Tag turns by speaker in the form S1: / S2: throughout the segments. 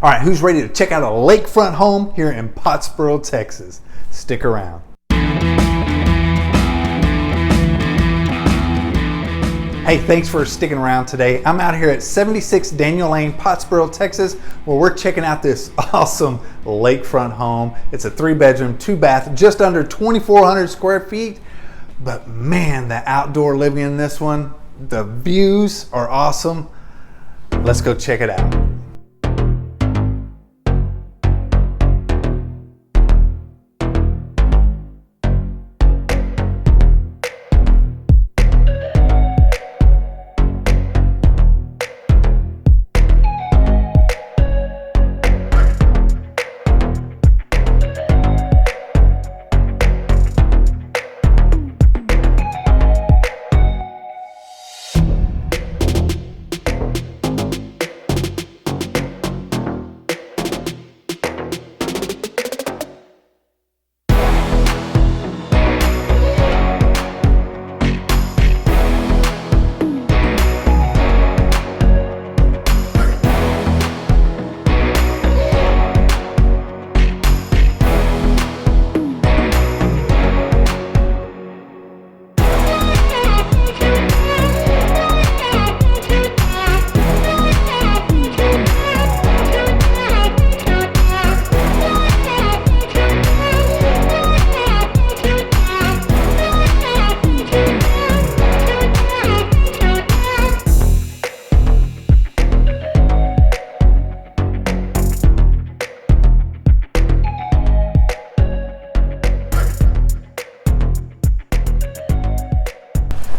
S1: All right, who's ready to check out a lakefront home here in Pottsboro, Texas? Stick around. Hey, thanks for sticking around today. I'm out here at 76 Daniel Lane, Pottsboro, Texas, where we're checking out this awesome lakefront home. It's a 3-bedroom, 2-bath, just under 2,400 square feet. But man, the outdoor living in this one, the views are awesome. Let's go check it out.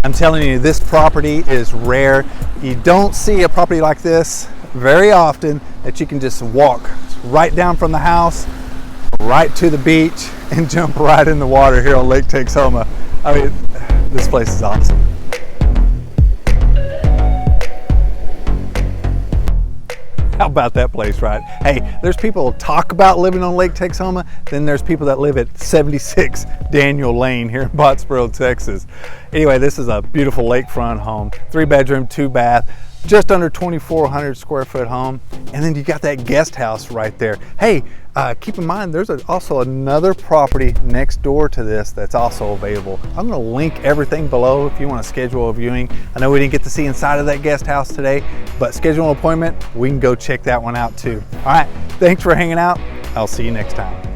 S1: I'm telling you, this property is rare. You don't see a property like this very often that you can just walk right down from the house, right to the beach, and jump right in the water here on Lake Texoma. I mean, this place is awesome. How about that place, right? Hey, there's people who talk about living on Lake Texoma, then there's people that live at 76 Daniel Lane here in Pottsboro, Texas. Anyway, this is a beautiful lakefront home, 3-bedroom, 2-bath, just under 2,400 square foot home. And then you got that guest house right there. Hey, keep in mind, there's also another property next door to this that's also available. I'm gonna link everything below if you wanna schedule a viewing. I know we didn't get to see inside of that guest house today, but schedule an appointment, we can go check that one out too. All right, thanks for hanging out. I'll see you next time.